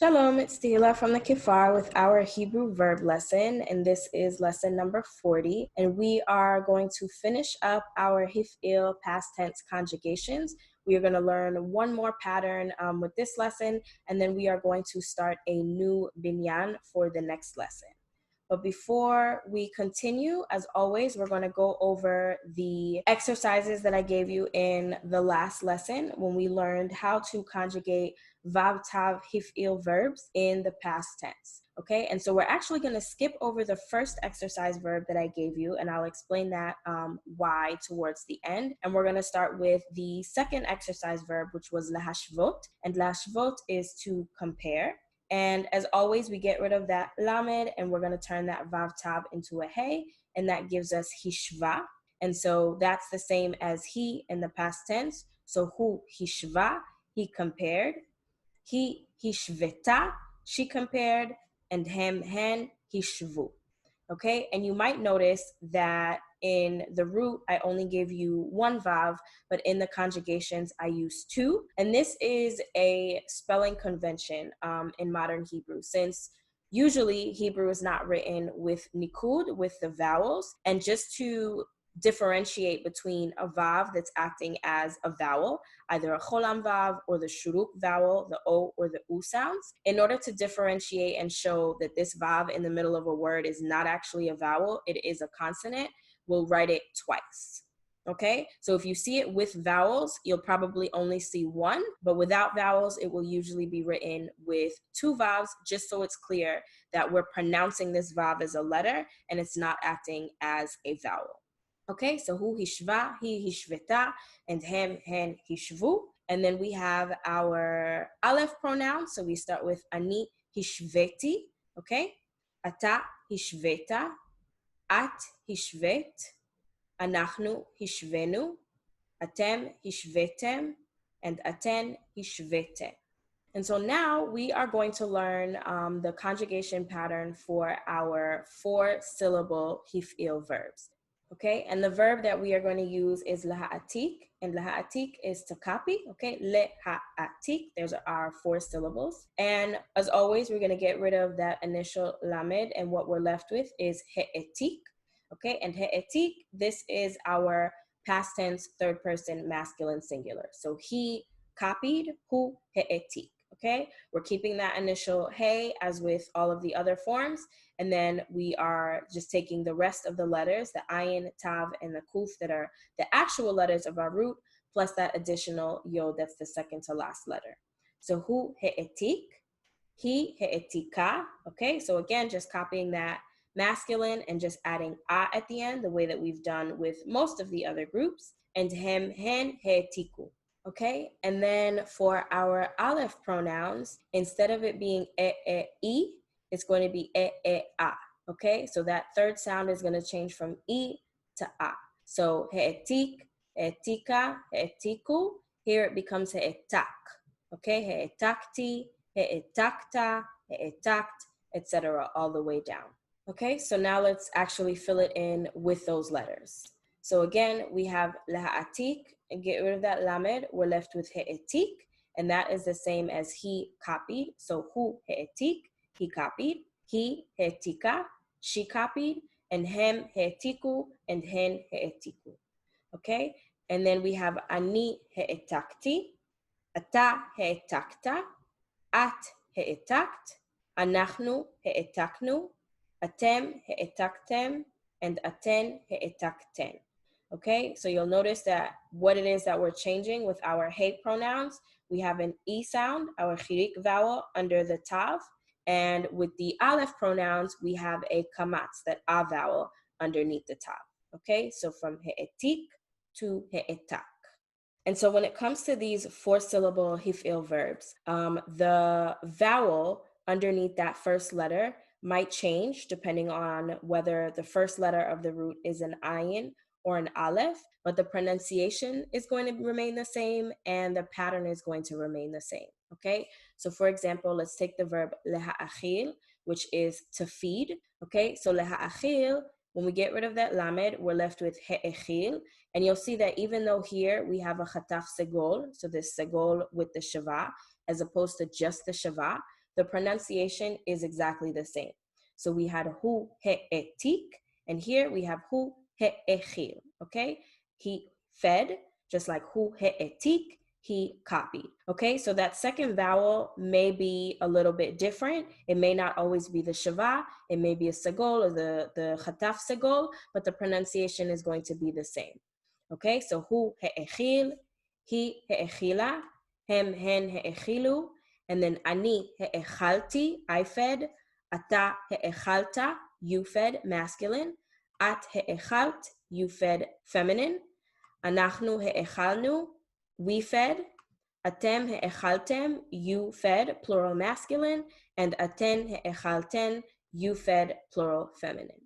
Shalom, it's Tehila from the Kifar with our Hebrew verb lesson, and this is lesson number 40, and we are going to finish up our Hifil past tense conjugations. We are going to learn one more pattern with this lesson, and then we are going to start a new binyan for the next lesson. But before we continue, as always, we're going to go over the exercises that I gave you in the last lesson when we learned how to conjugate Vav Tav Hifil verbs in the past tense. Okay, and so we're actually going to skip over the first exercise verb that I gave you, and I'll explain that why towards the end. And we're going to start with the second exercise verb, which was lahashvot, and lahashvot is to compare. And as always, we get rid of that lamed, and we're going to turn that vav tav into a hey, and that gives us hishva. And so that's the same as he in the past tense. So hu hishva, he compared. He hishveta, she compared. And hem hen hishvu. Okay, and you might notice that in the root, I only gave you one vav, but in the conjugations, I use two. And this is a spelling convention in modern Hebrew, since usually Hebrew is not written with nikud, with the vowels. And just to differentiate between a vav that's acting as a vowel, either a cholam vav or the shuruk vowel, the o or the u sounds. In order to differentiate and show that this vav in the middle of a word is not actually a vowel, it is a consonant, we'll write it twice. Okay, so if you see it with vowels, you'll probably only see one, but without vowels, it will usually be written with two vowels, just so it's clear that we're pronouncing this vav as a letter and it's not acting as a vowel. Okay, so hu hishva, he hishveta, and hem hen hishvu. And then we have our aleph pronouns. So we start with ani hishveti, okay? Ata hishveta, at hishvet, anachnu hishvenu, atem hishvetem, and aten hishvete. And so now we are going to learn the conjugation pattern for our 4-syllable hifil verbs. Okay, and the verb that we are going to use is laha'atik, and laha'atik is to copy. Okay, leha'atik, there's our 4 syllables. And as always, we're going to get rid of that initial lamed, and what we're left with is he'etik. Okay, and he'etik, this is our past tense, third person, masculine singular. So he copied, hu he'etik. Okay, we're keeping that initial hey as with all of the other forms, and then we are just taking the rest of the letters, the ayin, tav, and the kuf that are the actual letters of our root, plus that additional yod that's the second to last letter. So hu he'etik, he he'etika. Okay, so again, just copying that masculine and just adding a at the end, the way that we've done with most of the other groups, and hem hen he'etiku. Okay, and then for our aleph pronouns, instead of it being e, it's going to be a. Okay, so that third sound is going to change from e to a. So he'etik, he'etika, he'etiku. Here it becomes he'etak. Okay, he'etakti, he'etakta, he'etakt, etc. all the way down. Okay, so now let's actually fill it in with those letters. So again, we have laha'atik, and get rid of that lamed, we're left with he'etik, and that is the same as he copied. So hu he'etik, he copied. He he'etika, she copied. And hem he'etiku, and hen he'etiku. Okay, and then we have ani he'etakti, ata he'etakta, at he'etakt, anachnu he'etaknu, atem he'etaktem, and aten he'etakten. Okay, so you'll notice that what it is that we're changing with our hey pronouns, we have an e sound, our chirik vowel under the tav, and with the aleph pronouns, we have a kamatz, that a vowel underneath the tav. Okay, so from he'etik to he'etak. And so when it comes to these 4-syllable hifil verbs, the vowel underneath that first letter might change depending on whether the first letter of the root is an ayin or an aleph, but the pronunciation is going to remain the same and the pattern is going to remain the same. Okay, so for example, let's take the verb leha'achil, which is to feed. Okay, so leha'achil, when we get rid of that lamed, we're left with he'echil. And you'll see that even though here we have a chataf segol, so this segol with the shava, as opposed to just the shava, the pronunciation is exactly the same. So we had hu he'etik, and here we have hu he'echil, okay? He fed, just like hu he'etik, he copied. Okay, so that second vowel may be a little bit different. It may not always be the shava, it may be a segol or the chataf segol, but the pronunciation is going to be the same. Okay, so hu he'echil, he he'echila, hem hen he'echilu, and then ani he'echalti, I fed, ata he'echalta, you fed, masculine, at he'echalt, you fed, feminine, אנחנו האכלנו, we fed, אתם האכלתם, you fed, plural masculine, and אתן האכלתן, you fed, plural feminine.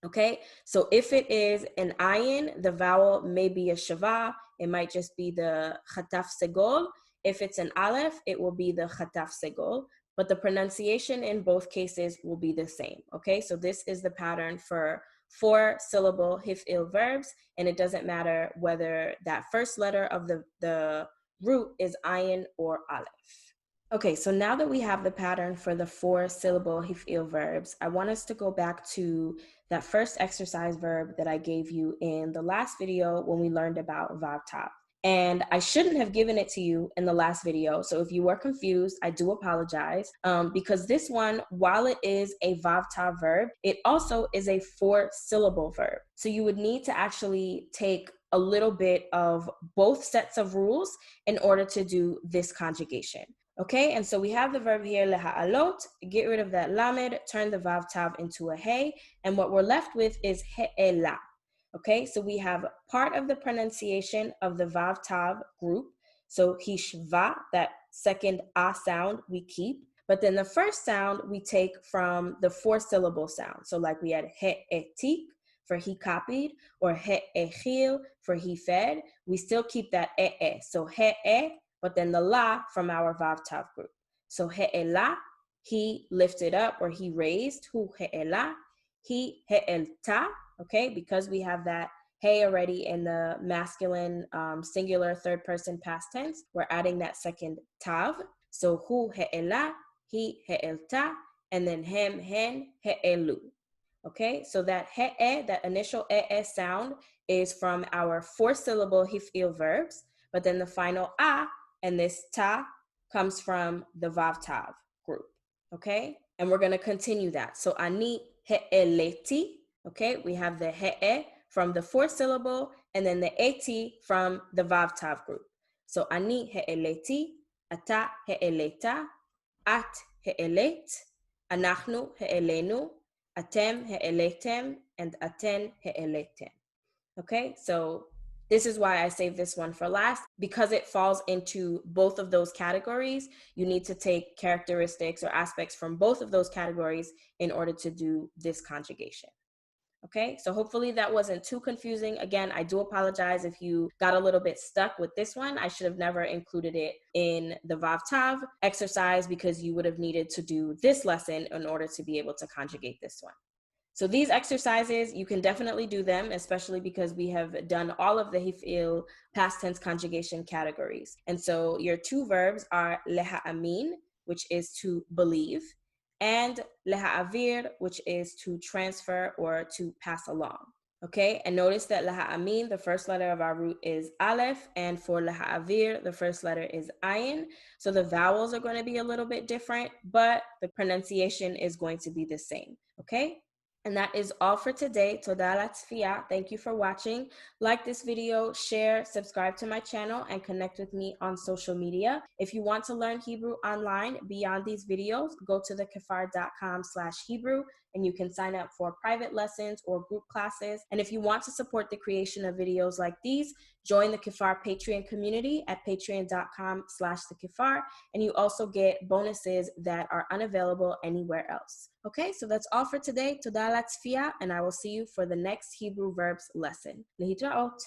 Okay, so if it is an ayin, the vowel may be a shava, it might just be the chataf segol. If it's an aleph, it will be the chataf segol, but the pronunciation in both cases will be the same. Okay, so this is the pattern for 4-syllable hifil verbs, and it doesn't matter whether that first letter of the root is ayin or aleph. Okay, so now that we have the pattern for the 4-syllable hifil verbs, I want us to go back to that first exercise verb that I gave you in the last video when we learned about vav tav. And I shouldn't have given it to you in the last video. So if you were confused, I do apologize, because this one, while it is a vav tav verb, it also is a 4-syllable verb. So you would need to actually take a little bit of both sets of rules in order to do this conjugation. Okay, and so we have the verb here, leha'alot, get rid of that lamed, turn the vav tav into a hey, and what we're left with is he'ela. Okay, so we have part of the pronunciation of the vav tav group. So hishva, that second a sound we keep, but then the first sound we take from the 4-syllable sound. So like we had he'etik for he copied, or he'echil for he fed, we still keep that e. So he'e, but then the la from our vav tav group. So he'ela, he lifted up or he raised, hu he'ela, he he'elta, okay, because we have that hey already in the masculine singular third person past tense, we're adding that second tav. So hu he'ela, he he'elta, and then hem hen he'elu. Okay, so that he'e, that initial sound is from our 4-syllable hifil verbs, but then the final a and this ta comes from the vav tav group. Okay, and we're going to continue that. So ani he'eleti, okay, we have the he'e from the 4-syllable and then the eti from the vav tav group. So ani he'eleti, ata he'eleta, at he'elet, אנחנו he'elenu, atem he'eletem, and aten he'eletem. Okay, so this is why I saved this one for last. Because it falls into both of those categories, you need to take characteristics or aspects from both of those categories in order to do this conjugation. Okay, so hopefully that wasn't too confusing. Again, I do apologize if you got a little bit stuck with this one. I should have never included it in the vav tav exercise because you would have needed to do this lesson in order to be able to conjugate this one. So these exercises, you can definitely do them, especially because we have done all of the hifil past tense conjugation categories. And so your 2 verbs are leha'amin, which is to believe, and leha'avir, which is to transfer or to pass along. Okay, and notice that leha'amin, the first letter of our root is aleph, and for leha'avir, the first letter is ayin. So the vowels are going to be a little bit different, but the pronunciation is going to be the same. Okay? And that is all for today. Toda latzfiya. Thank you for watching. Like this video, share, subscribe to my channel, and connect with me on social media. If you want to learn Hebrew online beyond these videos, go to thekafar.com/Hebrew, and you can sign up for private lessons or group classes. And if you want to support the creation of videos like these, join the Kafar Patreon community at patreon.com/thekafar, and you also get bonuses that are unavailable anywhere else. Okay, so that's all for today. Toda latzfiya, and I will see you for the next Hebrew verbs lesson. Lehitraot.